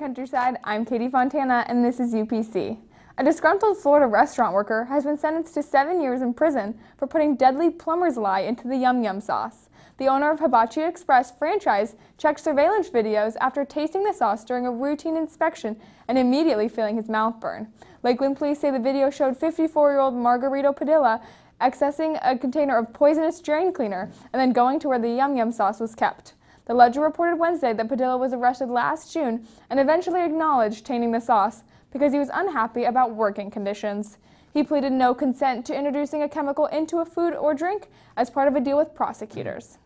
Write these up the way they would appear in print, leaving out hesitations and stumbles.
Countryside. I'm Katie Fontana, and this is UPC. A disgruntled Florida restaurant worker has been sentenced to 7 years in prison for putting deadly plumber's lye into the Yum Yum sauce. The owner of Hibachi Express franchise checked surveillance videos after tasting the sauce during a routine inspection and immediately feeling his mouth burn. Lakeland police say the video showed 54-year-old Margarito Padilla accessing a container of poisonous drain cleaner and then going to where the Yum Yum sauce was kept. The Ledger reported Wednesday that Padilla was arrested last June and eventually acknowledged tainting the sauce because he was unhappy about working conditions. He pleaded no consent to introducing a chemical into a food or drink as part of a deal with prosecutors.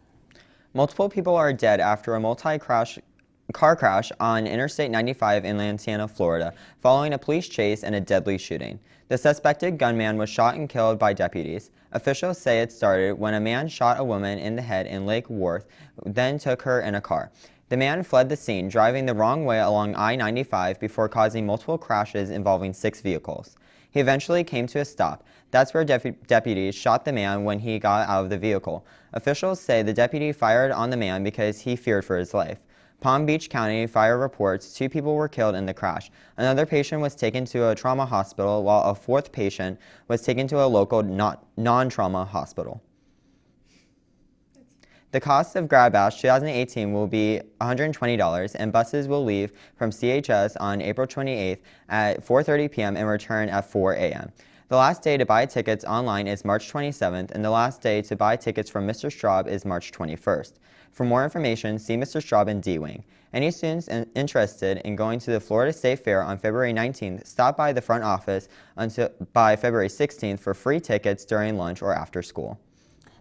Multiple people are dead after a car crash on Interstate 95 in Lantana, Florida, following a police chase and a deadly shooting. The suspected gunman was shot and killed by deputies. Officials say it started when a man shot a woman in the head in Lake Worth, then took her in a car. The man fled the scene, driving the wrong way along I-95 before causing multiple crashes involving 6 vehicles. He eventually came to a stop. That's where deputies shot the man when he got out of the vehicle. Officials say the deputy fired on the man because he feared for his life. Palm Beach County Fire reports 2 people were killed in the crash. Another patient was taken to a trauma hospital, while a 4th patient was taken to a local non-trauma hospital. The cost of Grad Bash 2018 will be $120, and buses will leave from CHS on April 28th at 4:30 p.m. and return at 4 a.m. The last day to buy tickets online is March 27th, and the last day to buy tickets from Mr. Straub is March 21st. For more information, see Mr. Straub in D-Wing. Any students interested in going to the Florida State Fair on February 19th, stop by the front office by February 16th for free tickets during lunch or after school.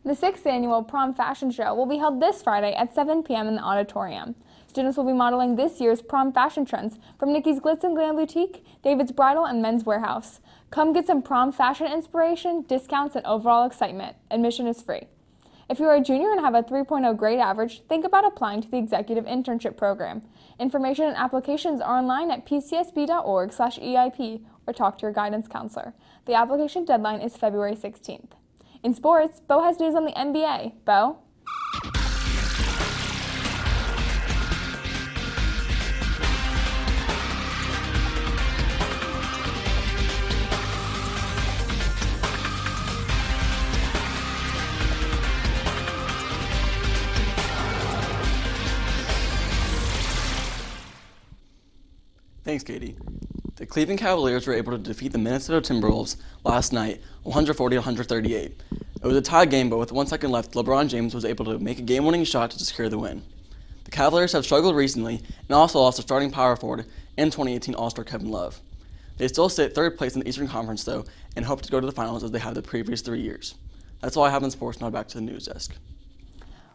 The 6th annual Prom Fashion Show will be held this Friday at 7 p.m. in the auditorium. Students will be modeling this year's prom fashion trends from Nikki's Glitz and Glam Boutique, David's Bridal, and Men's Warehouse. Come get some prom fashion inspiration, discounts, and overall excitement. Admission is free. If you're a junior and have a 3.0 grade average, think about applying to the Executive Internship Program. Information and applications are online at pcsb.org/EIP or talk to your guidance counselor. The application deadline is February 16th. In sports, Bo has news on the NBA. Bo? Thanks, Katie. The Cleveland Cavaliers were able to defeat the Minnesota Timberwolves last night, 140-138. It was a tie game, but with 1 second left, LeBron James was able to make a game-winning shot to secure the win. The Cavaliers have struggled recently and also lost their starting power forward and 2018 All-Star Kevin Love. They still sit 3rd place in the Eastern Conference, though, and hope to go to the finals as they have the previous 3 years. That's all I have in sports. Now back to the news desk.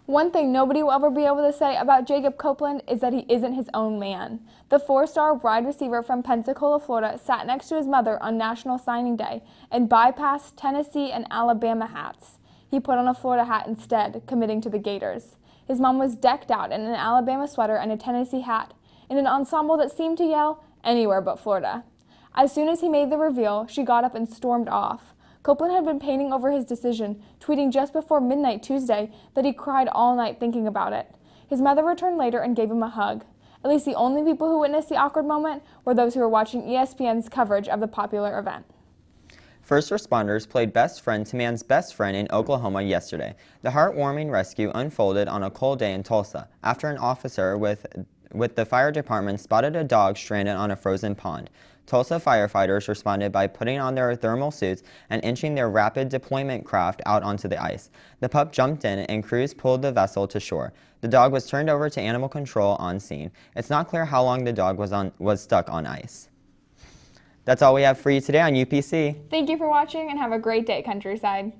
One thing nobody will ever be able to say about Jacob Copeland is that he isn't his own man. The 4-star wide receiver from Pensacola, Florida, sat next to his mother on National Signing Day and bypassed Tennessee and Alabama hats. He put on a Florida hat instead, committing to the Gators. His mom was decked out in an Alabama sweater and a Tennessee hat, in an ensemble that seemed to yell, "Anywhere but Florida." As soon as he made the reveal, she got up and stormed off. Copeland had been painting over his decision, tweeting just before midnight Tuesday that he cried all night thinking about it. His mother returned later and gave him a hug. At least the only people who witnessed the awkward moment were those who were watching ESPN's coverage of the popular event. First responders played best friend to man's best friend in Oklahoma yesterday. The heartwarming rescue unfolded on a cold day in Tulsa after an officer with the fire department spotted a dog stranded on a frozen pond. Tulsa firefighters responded by putting on their thermal suits and inching their rapid deployment craft out onto the ice. The pup jumped in and crews pulled the vessel to shore. The dog was turned over to animal control on scene. It's not clear how long the dog was stuck on ice. That's all we have for you today on UPC. Thank you for watching and have a great day, Countryside.